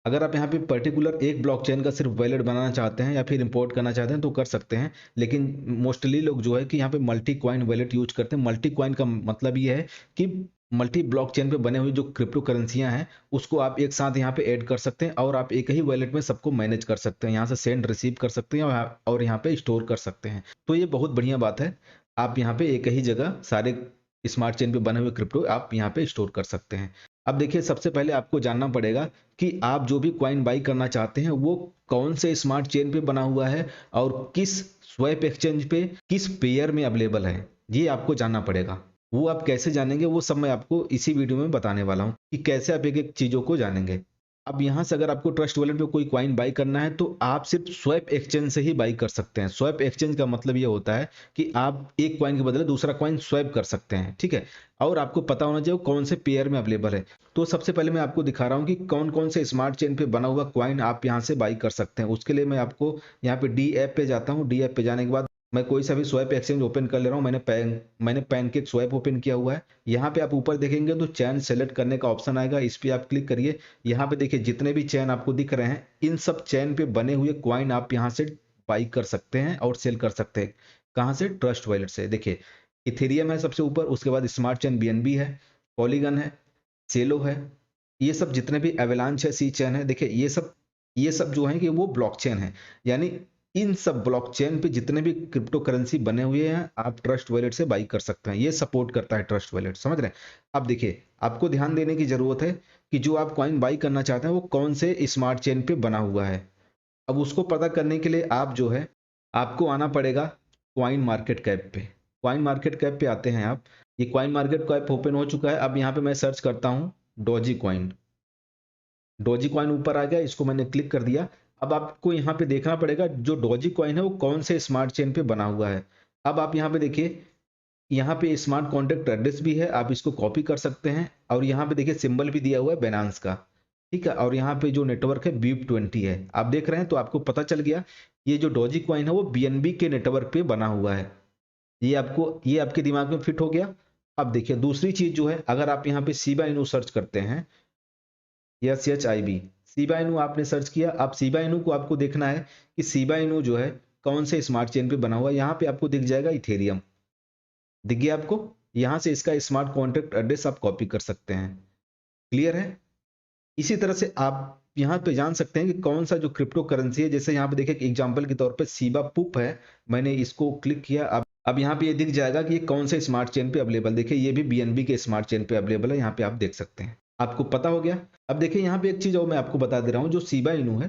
अगर आप यहाँ पे पर्टिकुलर एक ब्लॉकचेन का सिर्फ वैलेट बनाना चाहते हैं या फिर इंपोर्ट करना चाहते हैं तो कर सकते हैं, लेकिन मोस्टली लोग जो है कि यहाँ पे मल्टी कॉइन वैलेट यूज करते हैं। मल्टी कॉइन का मतलब ये है कि मल्टी ब्लॉकचेन पे बने हुए जो क्रिप्टो करेंसियां हैं उसको आप एक साथ यहाँ पे ऐड कर सकते हैं और आप एक ही वैलेट में सबको मैनेज कर सकते हैं, यहाँ से सेंड रिसीव कर सकते हैं और यहाँ पे स्टोर कर सकते हैं। तो ये बहुत बढ़िया बात है, आप यहाँ पे एक ही जगह सारे स्मार्ट चेन पे बने हुए क्रिप्टो आप यहाँ पे स्टोर कर सकते हैं। अब देखिए, सबसे पहले आपको जानना पड़ेगा कि आप जो भी कॉइन बाई करना चाहते हैं वो कौन से स्मार्ट चेन पे बना हुआ है और किस स्वैप एक्सचेंज पे किस पेयर में अवेलेबल है, ये आपको जानना पड़ेगा। वो आप कैसे जानेंगे वो सब मैं आपको इसी वीडियो में बताने वाला हूँ कि कैसे आप एक एक चीजों को जानेंगे। अब यहाँ से अगर आपको ट्रस्ट वॉलेट पे कोई कॉइन बाई करना है तो आप सिर्फ स्वैप एक्सचेंज से ही बाई कर सकते हैं। स्वैप एक्सचेंज का मतलब ये होता है कि आप एक कॉइन के बदले दूसरा कॉइन स्वैप कर सकते हैं, ठीक है। और आपको पता होना चाहिए कौन से पेयर में अवेलेबल है। तो सबसे पहले मैं आपको दिखा रहा हूँ कि कौन कौन से स्मार्ट चेन पे बना हुआ कॉइन आप यहाँ से बाई कर सकते हैं। उसके लिए मैं आपको यहाँ पे डी ऐप पे जाता हूँ। डी ऐप पे जाने के बाद मैं कोई सा भी स्वैप एक्सचेंज ओपन कर ले रहा हूँ। मैंने पैनकेक स्वैप ओपन किया हुआ है। यहाँ पे आप ऊपर देखेंगे तो चैन सेलेक्ट करने का ऑप्शन आएगा, इस पे आप क्लिक करिए। यहाँ पे देखिए जितने भी चैन आपको दिख रहे हैं इन सब चैन पे बने हुए कॉइन आप यहाँ से बाई कर सकते हैं और सेल कर सकते हैं। कहाँ से? ट्रस्ट वॉलेट से। देखिए इथेरियम है सबसे ऊपर, उसके बाद स्मार्ट चेन बीएनबी है, पॉलीगन है, सेलो है, ये सब जितने भी एवेलांच है, सी चैन है। देखिए ये सब जो है कि वो ब्लॉकचेन है, यानी इन सब ब्लॉकचेन पे जितने भी क्रिप्टो करेंसी बने हुए हैं आप ट्रस्ट वॉलेट से बाई कर सकते हैं। ये सपोर्ट करता है ट्रस्ट वॉलेट, समझ रहे हैं। अब देखिए आपको ध्यान देने की जरूरत है कि जो आप कॉइन बाई करना चाहते हैं वो कौन से स्मार्ट चेन पे बना हुआ है। अब उसको पता करने के लिए आप जो है आपको आना पड़ेगा क्वाइन मार्केट कैप पे। क्वाइन मार्केट कैप पे आते हैं आप। ये क्वाइन मार्केट कैप ओपन हो चुका है। अब यहाँ पे मैं सर्च करता हूँ डोजी कॉइन। डोजी कॉइन ऊपर आ गया, इसको मैंने क्लिक कर दिया। अब आपको यहाँ पे देखना पड़ेगा जो डोजी कॉइन है वो कौन से स्मार्ट चेन पे बना हुआ है। अब आप यहाँ पे देखिए, यहाँ पे स्मार्ट कॉन्ट्रैक्ट एड्रेस भी है, आप इसको कॉपी कर सकते हैं। और यहाँ पे देखिए सिंबल भी दिया हुआ है बेनांस का, ठीक है। और यहाँ पे जो नेटवर्क है BEEP20 है, आप देख रहे हैं तो आपको पता चल गया ये जो डोजी कॉइन है वो बीएनबी के नेटवर्क पे बना हुआ है। ये आपके दिमाग में फिट हो गया। अब देखिए दूसरी चीज जो है, अगर आप यहाँ पे सीबा इनू सर्च करते हैं, SHIB, सीबा इनू आपने सर्च किया। अब सीबा इनू को आपको देखना है कि सीबा इनू जो है कौन से स्मार्ट चेन पे बना हुआ है। यहाँ पे आपको दिख जाएगा इथेरियम, दिख गया आपको। यहां से इसका स्मार्ट कॉन्ट्रैक्ट एड्रेस आप कॉपी कर सकते हैं। क्लियर है। इसी तरह से आप यहाँ पे जान सकते हैं कि कौन सा जो क्रिप्टो करेंसी है। जैसे यहाँ पे देखिए एग्जांपल के तौर पे सीबा पुप है, मैंने इसको क्लिक किया। अब यहाँ पे ये दिख जाएगा कि ये कौन से स्मार्ट चेन पे अवेलेबल। देखिए ये भी बीएनबी के स्मार्ट चेन पे अवेलेबल है, यहाँ पे आप देख सकते हैं। आपको पता हो गया। अब देखिए यहाँ पे एक चीज और मैं आपको बता दे रहा हूँ, जो सीबा इनू है,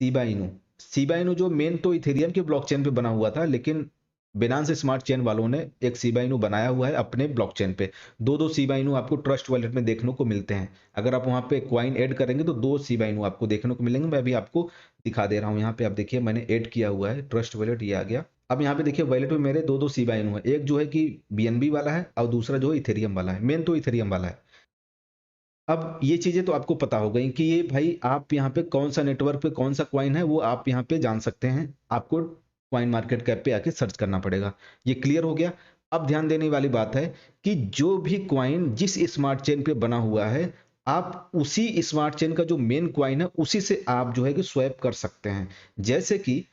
सीबा इनू सीबा इनू जो मेन तो इथेरियम के ब्लॉकचेन पे बना हुआ था, लेकिन बिनांस स्मार्ट चेन वालों ने एक सीबा इनू बनाया हुआ है अपने ब्लॉकचेन पे। दो दो सीबा इनू आपको ट्रस्ट वॉलेट में देखने को मिलते हैं। अगर आप वहां पे क्वाइन ऐड करेंगे तो दो सीबा इनू आपको देखने को मिलेंगे। मैं अभी आपको दिखा दे रहा हूँ। यहाँ पे आप देखिए मैंने ऐड किया हुआ है ट्रस्ट वॉलेट, ये आ गया। अब यहाँ पे देखिए वॉलेट में मेरे दो दो सीबा इनू है, एक जो है कि बीएनबी वाला है और दूसरा जो है इथेरियम वाला है। मेन तो इथेरियम वाला है। अब ये चीजें तो आपको पता हो गई कि ये भाई आप यहाँ पे कौन सा नेटवर्क पे कौन सा क्वाइन है वो आप यहाँ पे जान सकते हैं। आपको क्वाइन मार्केट कैप पे आके सर्च करना पड़ेगा। ये क्लियर हो गया। अब ध्यान देने वाली बात है कि जो भी क्वाइन जिस स्मार्ट चेन पे बना हुआ है आप उसी स्मार्ट चेन का जो मेन क्वाइन है उसी से आप जो है कि स्वैप कर सकते हैं। जैसे कि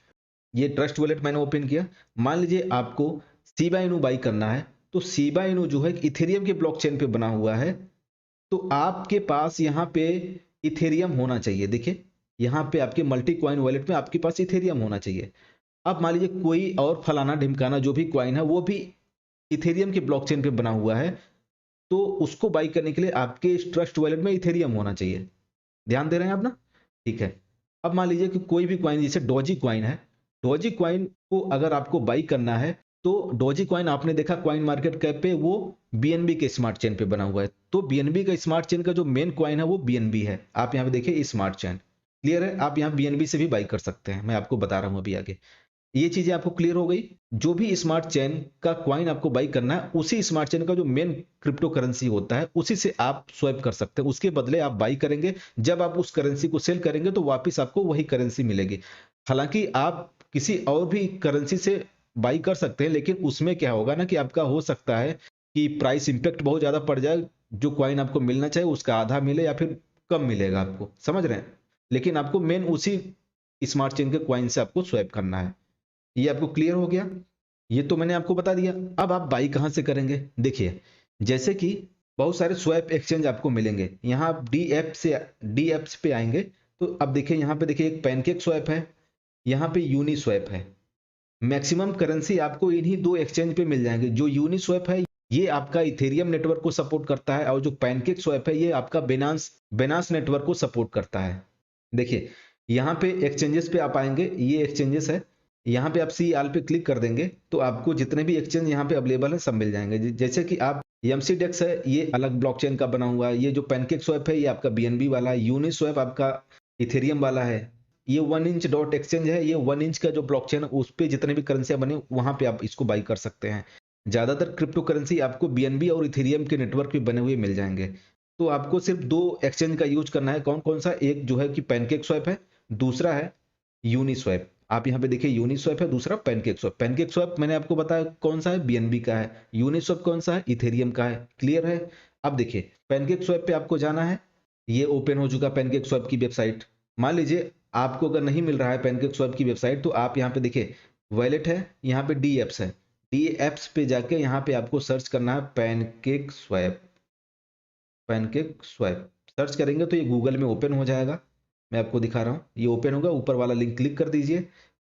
ये ट्रस्ट वॉलेट मैंने ओपन किया, मान लीजिए आपको सीबा इनू बाई करना है, तो सीबा इनू जो है इथेरियम के ब्लॉकचेन पे बना हुआ है, तो आपके पास यहाँ पे इथेरियम होना चाहिए। देखिए यहाँ पे आपके मल्टी क्वाइन वॉलेट में आपके पास इथेरियम होना चाहिए। अब मान लीजिए कोई और फलाना ढिमकाना जो भी क्वाइन है वो भी इथेरियम के ब्लॉकचेन पे बना हुआ है, तो उसको बाई करने के लिए आपके ट्रस्ट वॉलेट में इथेरियम होना चाहिए। ध्यान दे रहे हैं आप ना? ठीक है। अब मान लीजिए कि कोई भी क्वाइन, जैसे डोजी क्वाइन है, डोजी क्वाइन को अगर आपको बाई करना है तो डोजी क्वाइन आपने देखा क्वाइन मार्केट कैप पे वो बीएनबी के स्मार्ट चेन पे बना हुआ है। तो बीएनबी का स्मार्ट चेन का जो मेन क्वाइन है वो बीएनबी है। आप यहाँ पे देखिए स्मार्ट चेन क्लियर है। आप यहाँ बीएनबी से भी बाई कर सकते हैं, मैं आपको बता रहा हूँ अभी आगे। ये चीजें आपको क्लियर हो गई। जो भी स्मार्ट चेन का क्वाइन आपको बाई करना है उसी स्मार्ट चेन का जो मेन क्रिप्टो करेंसी होता है उसी से आप स्वैप कर सकते हैं। उसके बदले आप बाई करेंगे, जब आप उस करेंसी को सेल करेंगे तो वापस आपको वही करेंसी मिलेगी। हालांकि आप किसी और भी करेंसी से बाई कर सकते हैं, लेकिन उसमें क्या होगा ना कि आपका हो सकता है कि प्राइस इंपैक्ट बहुत ज्यादा पड़ जाए, जो क्वाइन आपको मिलना चाहिए उसका आधा मिले या फिर कम मिलेगा आपको, समझ रहे हैं। लेकिन आपको मेन उसी स्मार्ट चेन के कॉइन से आपको स्वैप करना है। ये आपको क्लियर हो गया? ये तो मैंने आपको बता दिया। अब आप बाई कहाँ से करेंगे? देखिए, जैसे कि बहुत सारे स्वैप एक्सचेंज आपको मिलेंगे। यहाँ आप डी एप्स पे आएंगे तो अब देखिए, यहाँ पे देखिए एक पैनकेक स्वैप है, यहाँ पे यूनी स्वैप है। मैक्सिमम करेंसी आपको इन्हीं दो एक्सचेंज पे मिल जाएंगे। जो यूनी स्वैप है ये आपका इथेरियम नेटवर्क को सपोर्ट करता है, और जो पैनकेक स्वैप है ये आपका बेनास नेटवर्क को सपोर्ट करता है। देखिए, यहाँ पे एक्सचेंजेस पे आप आएंगे, ये एक्सचेंजेस है, यहाँ पे आप सी आल पे क्लिक कर देंगे तो आपको जितने भी एक्सचेंज यहाँ पे अवेलेबल है सब मिल जाएंगे। जैसे कि आप एमसीडेक्स है, ये अलग ब्लॉकचेन का बना हुआ है। ये जो पैनकेक स्वैप है ये आपका बीएनबी वाला है। यूनी स्वैप आपका इथेरियम वाला है। ये 1 इंच डॉट एक्सचेंज है, ये 1 इंच का जो ब्लॉकचेन है उस पे जितने भी करेंसियां बने वहां पे आप इसको बाई कर सकते हैं। ज्यादातर क्रिप्टो करेंसी आपको बीएनबी और इथेरियम के नेटवर्क पे बने हुए मिल जाएंगे। तो आपको सिर्फ दो एक्सचेंज का यूज करना है। कौन कौन सा? एक जो है कि पैनकेक स्वैप है, दूसरा है यूनिस्वैप। आप यहाँ पे देखिए यूनिस्वैप है, दूसरा पैनकेक स्वैप। पैनकेक स्वैप मैंने आपको बताया कौन सा है, बीएनबी का है। यूनिस्वैप कौन सा है? इथेरियम का है। क्लियर है? अब देखिए, पैनकेक स्वैप पे आपको जाना है। ये ओपन हो चुका पैनकेक स्वैप की वेबसाइट। मान लीजिए आपको अगर नहीं मिल रहा है पैनकेक स्वैप की वेबसाइट, तो आप यहाँ पे देखिए वॉलेट है, यहाँ पे डी एप्स है। डी एप्स पे जाके यहाँ पे आपको सर्च करना है pancake swap. Pancake swap search करेंगे तो ये गूगल में ओपन हो जाएगा। मैं आपको दिखा रहा हूँ, ये ओपन होगा, ऊपर वाला लिंक क्लिक कर दीजिए।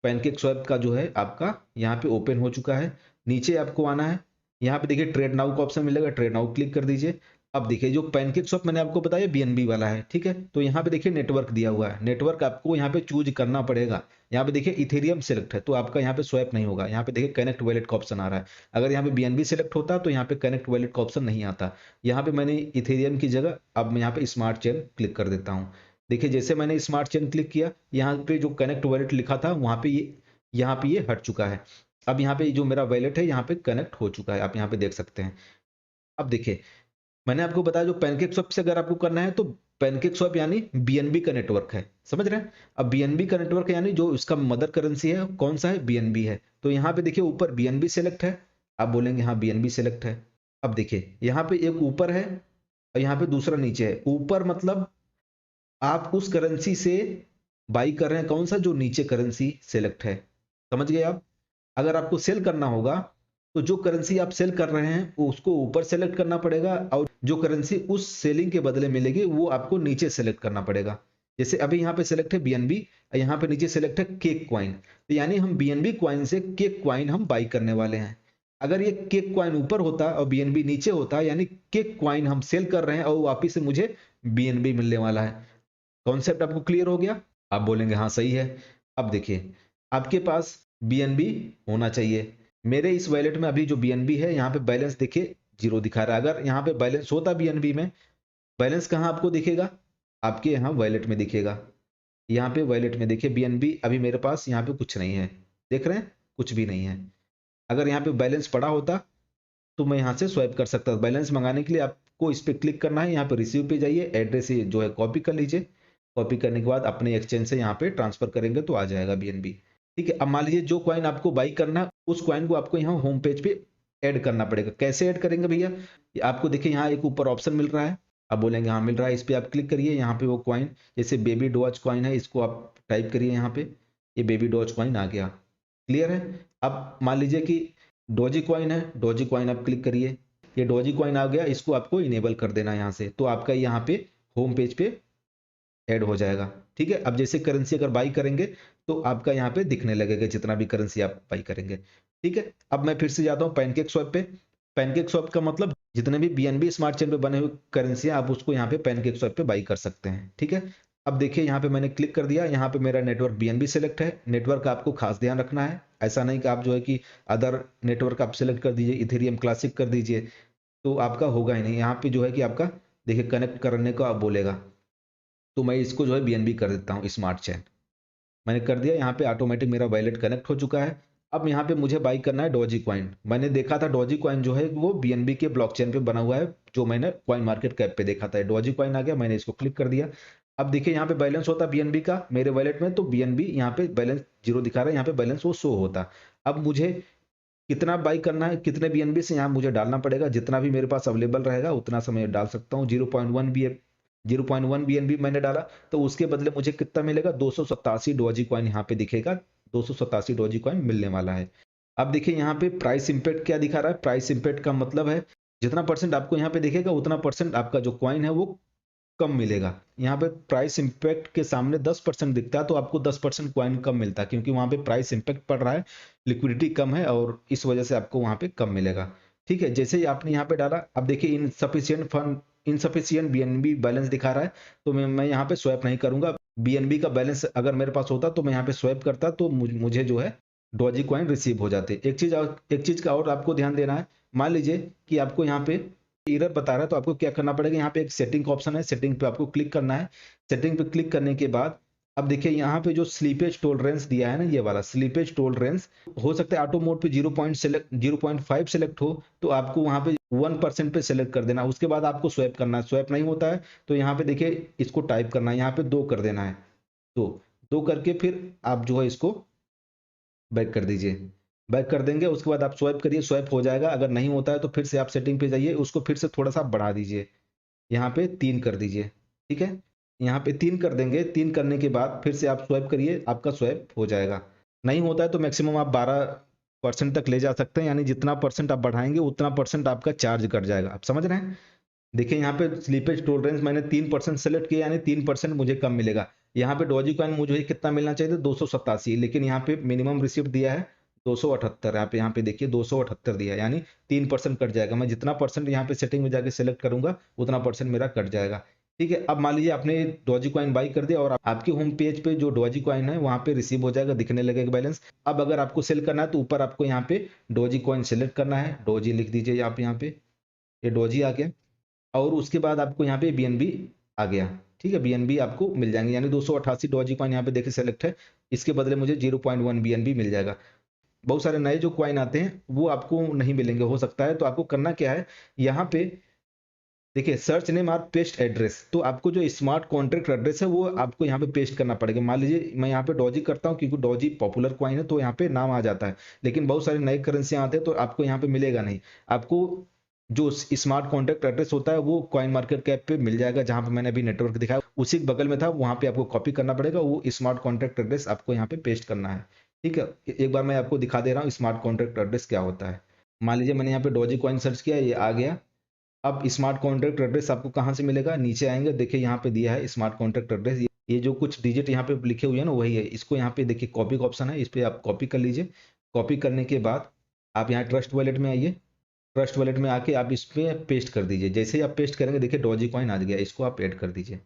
पैनकेक स्वैप का जो है आपका यहाँ पे ओपन हो चुका है। नीचे आपको आना है, यहाँ पे देखिए ट्रेड नाउ का ऑप्शन मिलेगा, ट्रेड नाउ क्लिक कर दीजिए। अब देखिए जो पैनकेक स्वैप मैंने आपको बताया बीएनबी वाला है, ठीक है। तो यहाँ पे देखिए नेटवर्क दिया हुआ है, नेटवर्क आपको यहाँ पे चूज करना पड़ेगा। यहाँ पे देखिए इथेरियम सिलेक्ट है तो आपका यहाँ पे स्वैप नहीं होगा। यहाँ पे देखिए कनेक्ट वॉलेट का ऑप्शन आ रहा है। अगर यहाँ पे बीएनबी सिलेक्ट होता तो यहाँ पे कनेक्ट वॉलेट का ऑप्शन नहीं आता। यहाँ पे मैंने इथेरियम की जगह अब मैं यहाँ पे स्मार्ट चेन क्लिक कर देता हूँ। देखिए जैसे मैंने स्मार्ट चेन क्लिक किया, यहाँ पे जो कनेक्ट वॉलेट लिखा था वहां पे ये यहाँ पे ये हट चुका है। अब यहाँ पे जो मेरा वॉलेट है यहाँ पे कनेक्ट हो चुका है, आप यहाँ पे देख सकते हैं। अब देखिए, मैंने आपको बताया जो पैनकेक स्वैप से अगर आपको करना है तो पैनकेक स्वैप यानी बीएनबी का नेटवर्क है, समझ रहे हैं। अब बीएनबी का नेटवर्क यानी जो इसका मदर करेंसी है कौन सा है? बीएनबी है। तो यहाँ पे देखिए ऊपर बीएनबी सेलेक्ट है, आप बोलेंगे हाँ बीएनबी सेलेक्ट है। अब देखिए यहाँ पे एक ऊपर है और यहाँ पे दूसरा नीचे है। ऊपर मतलब आप उस करेंसी से बाई कर रहे हैं कौन सा? जो नीचे करेंसी सेलेक्ट है, समझ गए आप। अगर आपको सेल करना होगा तो जो करेंसी आप सेल कर रहे हैं वो उसको ऊपर सेलेक्ट करना पड़ेगा, और जो करेंसी उस सेलिंग के बदले मिलेगी वो आपको नीचे सेलेक्ट करना पड़ेगा। जैसे अभी यहाँ पे सेलेक्ट है बीएनबी, यहाँ पे नीचे सेलेक्ट है केक क्वाइन, तो यानी हम बीएनबी क्वाइन से केक क्वाइन हम बाई करने वाले हैं। अगर ये केक क्वाइन ऊपर होता और बीएनबी नीचे होता, यानी केक क्वाइन हम सेल कर रहे हैं और वापिस से मुझे बीएनबी मिलने वाला है। कॉन्सेप्ट आपको क्लियर हो गया? आप बोलेंगे हाँ सही है। अब देखिए, आपके पास बीएनबी होना चाहिए। मेरे इस वॉलेट में अभी जो बीएनबी है यहाँ पे बैलेंस देखिए जीरो दिखा रहा है। अगर यहाँ पे बैलेंस होता बीएनबी में, बैलेंस कहाँ आपको दिखेगा? आपके यहाँ वॉलेट में दिखेगा। यहाँ पे वॉलेट में देखिए बीएनबी अभी मेरे पास यहाँ पे कुछ नहीं है, देख रहे हैं कुछ भी नहीं है। अगर यहाँ पे बैलेंस पड़ा होता तो मैं यहाँ से स्वैप कर सकता था। बैलेंस मंगाने के लिए आपको इस पे क्लिक करना है, यहाँ पे रिसीव पे जाइए, एड्रेस जो है कॉपी कर लीजिए। कॉपी करने के बाद अपने एक्सचेंज से यहाँ पे ट्रांसफर करेंगे तो आ जाएगा बीएनबी। ठीक है। अब मान लीजिए जो कॉइन आपको बाई करना है उस कॉइन को आपको यहाँ होम पेज पे ऐड करना पड़ेगा। कैसे ऐड करेंगे भैया? आपको देखिए यहाँ एक ऊपर ऑप्शन मिल रहा है, आप बोलेंगे हाँ मिल रहा है, इस पे आप क्लिक करिए। यहाँ पे वो कॉइन जैसे बेबी डॉज कॉइन है, इसको आप टाइप करिए यहाँ पे, ये बेबी डॉज कॉइन आ गया। क्लियर है? अब मान लीजिए कि डोजी कॉइन है, डोजी कॉइन आप क्लिक करिए, ये डोजी कॉइन आ गया, इसको आपको इनेबल कर देना है यहाँ से, तो आपका यहाँ पे होम पेज पे ऐड हो जाएगा। ठीक है। अब जैसे करेंसी अगर बाई करेंगे तो आपका यहाँ पे दिखने लगेगा जितना भी करेंसी आप बाई करेंगे। ठीक है। अब मैं फिर से जाता हूँ पैनकेक स्वैप पे। पैनकेक स्वैप का मतलब जितने भी बीएनबी स्मार्ट चेन पे बने हुए करेंसी आप उसको यहाँ पे पैनकेक स्वैप पे बाई कर सकते हैं। ठीक है। अब देखिए यहाँ पे मैंने क्लिक कर दिया, यहाँ पे मेरा नेटवर्क बीएनबी सेलेक्ट है। नेटवर्क का आपको खास ध्यान रखना है, ऐसा नहीं कि आप जो है कि अदर नेटवर्क आप सेलेक्ट कर दीजिए, इथेरियम क्लासिक कर दीजिए तो आपका होगा ही नहीं। यहाँ पे जो है कि आपका देखिए कनेक्ट करने को आप बोलेगा, तो मैं इसको जो है बीएनबी कर देता हूँ स्मार्ट चेन। मैंने कर दिया, यहाँ पे ऑटोमेटिक मेरा वॉलेट कनेक्ट हो चुका है। अब यहाँ पे मुझे बाई करना है डॉजी कॉइन। मैंने देखा था डॉजी कॉइन जो है वो बीएनबी के ब्लॉकचेन पे बना हुआ है, जो मैंने कॉइन मार्केट कैप पे देखा था। डॉजी कॉइन आ गया, मैंने इसको क्लिक कर दिया। अब देखिए यहाँ पे बैलेंस होता बीएनबी का मेरे वॉलेट में, तो बीएनबी यहाँ पे बैलेंस जीरो दिखा रहा है, यहाँ पे बैलेंस वो शो होता। अब मुझे कितना बाई करना है, कितने बीएनबी से यहाँ मुझे डालना पड़ेगा, जितना भी मेरे पास अवेलेबल रहेगा उतना समय डाल सकता हूँ। 0.1 भी 0.1 BNB मैंने डाला तो उसके बदले मुझे कितना मिलेगा, 287 डॉजी कॉइन यहाँ पे दिखेगा, 287 डॉजी कॉइन मिलने वाला है। अब देखिए यहाँ पे प्राइस इंपैक्ट क्या दिखा रहा है, प्राइस इंपैक्ट का मतलब है जितना परसेंट आपको यहाँ पे दिखेगा उतना परसेंट आपका जो कॉइन है वो कम मिलेगा। यहाँ पे प्राइस इंपैक्ट के सामने 10% दिखता है तो आपको 10% कॉइन कम मिलता है, क्योंकि वहां पे प्राइस इंपैक्ट पड़ रहा है, लिक्विडिटी कम है और इस वजह से आपको वहां पे कम मिलेगा। ठीक है, जैसे ही आपने यहाँ पे डाला, अब देखिए insufficient fund, insufficient BNB balance दिखा रहा है, तो मैं यहाँ पे स्वैप नहीं करूंगा। बीएनबी का बैलेंस अगर मेरे पास होता तो मैं यहाँ पे स्वैप करता तो मुझे जो है डॉजी कॉइन रिसीव हो जाते। एक चीज का और आपको ध्यान देना है, मान लीजिए कि आपको यहाँ पे एरर बता रहा है तो आपको क्या करना पड़ेगा, यहाँ पे एक सेटिंग का ऑप्शन है, सेटिंग पे आपको क्लिक करना है। सेटिंग पे क्लिक करने के बाद अब देखिए यहाँ पे जो स्लीपेज टॉलरेंस दिया है ना, ये वाला स्लीपेज टॉलरेंस, हो सकता है ऑटो मोड पे 0.5 सेलेक्ट हो तो आपको वहां पे 1% पे सेलेक्ट कर देना, उसके बाद आपको स्वैप करना है। स्वैप नहीं होता है तो यहाँ पे देखिए इसको टाइप करना है, यहाँ पे 2 कर देना है, दो दो करके फिर आप जो है इसको बैक कर दीजिए। बैक कर देंगे उसके बाद आप स्वैप करिए, स्वैप हो जाएगा। अगर नहीं होता है तो फिर से आप सेटिंग पे जाइए, उसको फिर से थोड़ा सा बढ़ा दीजिए, यहाँ पे 3 कर दीजिए। ठीक है, यहाँ पे 3 कर देंगे, 3 करने के बाद फिर से आप स्वैप करिए, आपका स्वैप हो जाएगा। नहीं होता है तो मैक्सिमम आप 12% तक ले जा सकते हैं, यानी जितना परसेंट आप बढ़ाएंगे उतना परसेंट आपका चार्ज कट जाएगा। आप समझ रहे हैं? देखिए यहाँ पे स्लीपेज टॉलरेंस मैंने 3% सेलेक्ट किया, यानी 3% मुझे कम मिलेगा। यहाँ पे डॉजी कॉइन मुझे कितना मिलना चाहिए था, 287, लेकिन यहाँ पे मिनिमम रिसिप्ट दिया है 278। यहाँ पे देखिए 278 दिया है, यानी 3% कट जाएगा। मैं जितना परसेंट यहाँ पे सेटिंग में जाके सेलेक्ट करूंगा उतना परसेंट मेरा कट जाएगा। ठीक है, अब मान लीजिए आपने डॉजी कॉइन बाई कर दिया और आपके होम पेज पे जो डॉजी कॉइन है वहां पे रिसीव हो जाएगा, दिखने लगेगा बैलेंस। अब अगर आपको सेल करना है तो ऊपर आपको यहाँ पे डॉजी कॉइन सेलेक्ट करना है, डॉजी लिख दीजिए आप यहाँ पे, ये डॉजी आ गया और उसके बाद आपको यहाँ पे बीएनबी आ गया। ठीक है, बीएनबी आपको मिल जाएंगे, यानी 288 डॉजी कॉइन यहाँ पे देखिए सेलेक्ट है, इसके बदले मुझे 0.1 बीएनबी मिल जाएगा। बहुत सारे नए जो कॉइन आते हैं वो आपको नहीं मिलेंगे हो सकता है, तो आपको करना क्या है, यहाँ पे देखिए सर्च नेम और पेस्ट एड्रेस, तो आपको जो स्मार्ट कॉन्ट्रैक्ट एड्रेस है वो आपको यहाँ पे पेस्ट करना पड़ेगा। मान लीजिए मैं यहाँ पे डॉजी करता हूँ क्योंकि डॉजी पॉपुलर कॉइन है तो यहाँ पे नाम आ जाता है, लेकिन बहुत सारे नए करेंसी आते हैं तो आपको यहाँ पे मिलेगा नहीं। आपको जो स्मार्ट कॉन्ट्रैक्ट एड्रेस होता है वो कॉइन मार्केट कैप पे मिल जाएगा, जहां पे मैंने अभी नेटवर्क दिखाया उसी के बगल में था, वहां पे आपको कॉपी करना पड़ेगा, वो स्मार्ट कॉन्ट्रैक्ट एड्रेस आपको यहाँ पे पेस्ट करना है। ठीक है, एक बार मैं आपको दिखा दे रहा हूँ स्मार्ट कॉन्ट्रैक्ट एड्रेस क्या होता है। मान लीजिए मैंने यहाँ पे डॉजी कॉइन सर्च किया, ये आ गया। अब स्मार्ट कॉन्ट्रैक्ट एड्रेस आपको कहाँ से मिलेगा, नीचे आएंगे, देखिए यहाँ पे दिया है स्मार्ट कॉन्ट्रैक्ट एड्रेस, ये जो कुछ डिजिट यहाँ पे लिखे हुए हैं ना वही है। इसको यहाँ पे देखिए कॉपी का ऑप्शन है, इस पे आप कॉपी कर लीजिए। कॉपी करने के बाद आप यहाँ ट्रस्ट वॉलेट में आइए, ट्रस्ट वॉलेट में आके आप इस पे पेस्ट कर दीजिए। जैसे ही आप पेस्ट करेंगे देखिए डॉजी कॉइन आ गया, इसको आप ऐड कर दीजिए।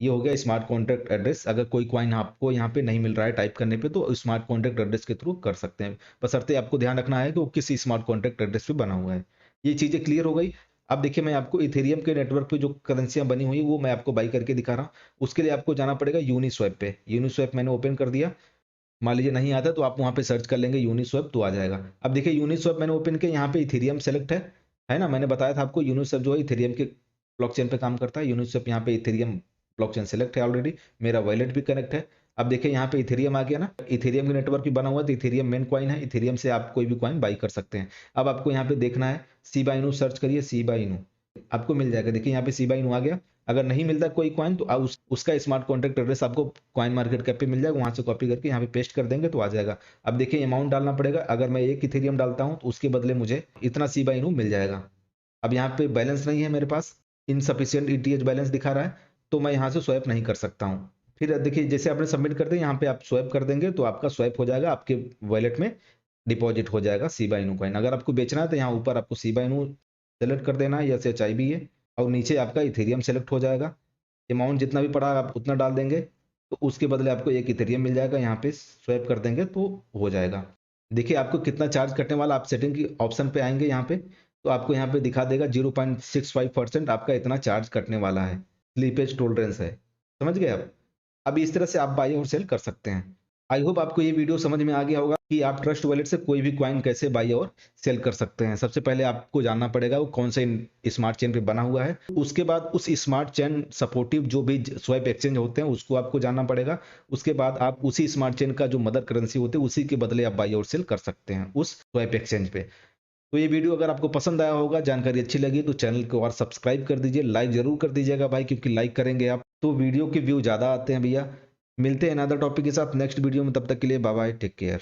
ये हो गया स्मार्ट कॉन्ट्रैक्ट एड्रेस। अगर कोई कॉइन आपको यहाँ पे नहीं मिल रहा है टाइप करने पे तो स्मार्ट कॉन्ट्रैक्ट एड्रेस के थ्रू कर सकते हैं, बशर्ते आपको ध्यान रखना है कि वो किस स्मार्ट कॉन्ट्रैक्ट एड्रेस पे बना हुआ है। ये चीजें क्लियर हो गई। अब देखिए मैं आपको इथेरियम के नेटवर्क पे जो करेंसियां बनी हुई वो मैं आपको बाई करके दिखा रहा हूँ। उसके लिए आपको जाना पड़ेगा यूनिस्वैप पे। यूनिस्वैप मैंने ओपन कर दिया, मान लीजिए नहीं आता तो आप वहां पे सर्च कर लेंगे यूनिस्वैप तो आ जाएगा। अब देखिए यूनिस्वैप मैंने ओपन किया, यहाँ पे इथेरियम सेलेक्ट है ना, मैंने बताया था आपको यूनिस्वैप जो है इथेरियम के ब्लॉकचेन पे काम करता है। यूनिस्वैप यहाँ पे इथेरियम ब्लॉकचेन सेलेक्ट है ऑलरेडी, मेरा वॉलेट भी कनेक्ट है। अब देखिए यहाँ पे इथेरियम आ गया ना, इथेरियम का नेटवर्क भी बना हुआ है तो इथेरियम मेन कॉइन है, इथेरियम से आप कोई भी कॉइन बाई कर सकते हैं। अब आपको यहाँ पे देखना है सीबा इनू, सर्च करिए सीबा इनू, आपको मिल जाएगा। देखिए यहाँ पे सीबा इनू आ गया। अगर नहीं मिलता कोई कॉइन तो उसका स्मार्ट कॉन्ट्रैक्ट एड्रेस आपको कॉइन मार्केट कैप पे मिल जाएगा, वहां से कॉपी करके यहाँ पे पेस्ट कर देंगे तो आ जाएगा। अब देखिए अमाउंट डालना पड़ेगा, अगर मैं 1 इथेरियम डालता हूँ तो उसके बदले मुझे इतना सीबा इनू मिल जाएगा। अब यहाँ पे बैलेंस नहीं है मेरे पास, इनसफिशियंट ईटीएच बैलेंस दिखा रहा है तो मैं यहाँ से स्वैप नहीं कर सकता हूँ। फिर देखिए जैसे आपने सबमिट कर दिया, यहाँ पे आप स्वैप कर देंगे तो आपका स्वैप हो जाएगा, आपके वॉलेट में डिपॉजिट हो जाएगा सीबा इनू कॉइन। अगर आपको बेचना है तो यहाँ ऊपर आपको सीबा इनू सेलेक्ट कर देना है या एच आई भी है, और नीचे आपका इथेरियम सेलेक्ट हो जाएगा। अमाउंट जितना भी पड़ा आप उतना डाल देंगे तो उसके बदले आपको 1 इथेरियम मिल जाएगा, यहाँ पे स्वैप कर देंगे तो हो जाएगा। देखिए आपको कितना चार्ज कटने वाला, आप सेटिंग की ऑप्शन पे आएंगे यहाँ पे तो आपको यहाँ पे दिखा देगा 0.65% आपका इतना चार्ज कटने वाला है, स्लीपेज टॉलरेंस है। समझ गए आप? अब इस तरह से आप बाई और सेल कर सकते हैं। आई होप आपको ये वीडियो समझ में आ गया होगा कि आप ट्रस्ट वॉलेट से कोई भी कॉइन कैसे बाई और सेल कर सकते हैं। सबसे पहले आपको जानना पड़ेगा वो कौन से स्मार्ट चेन पे बना हुआ है, उसके बाद उस स्मार्ट चेन सपोर्टिव जो भी स्वैप एक्सचेंज होते हैं उसको आपको जानना पड़ेगा। उसके बाद आप उसी स्मार्ट चेन का जो मदर करेंसी होती है उसी के बदले आप बाई और सेल कर सकते हैं उस स्वैप एक्सचेंज पे। तो ये वीडियो अगर आपको पसंद आया होगा, जानकारी अच्छी लगी तो चैनल को और सब्सक्राइब कर दीजिए, लाइक जरूर कर दीजिएगा भाई, क्योंकि लाइक करेंगे आप तो वीडियो के व्यू ज़्यादा आते हैं भैया। मिलते हैं अनदर टॉपिक के साथ नेक्स्ट वीडियो में, तब तक के लिए बाय बाय, टेक केयर।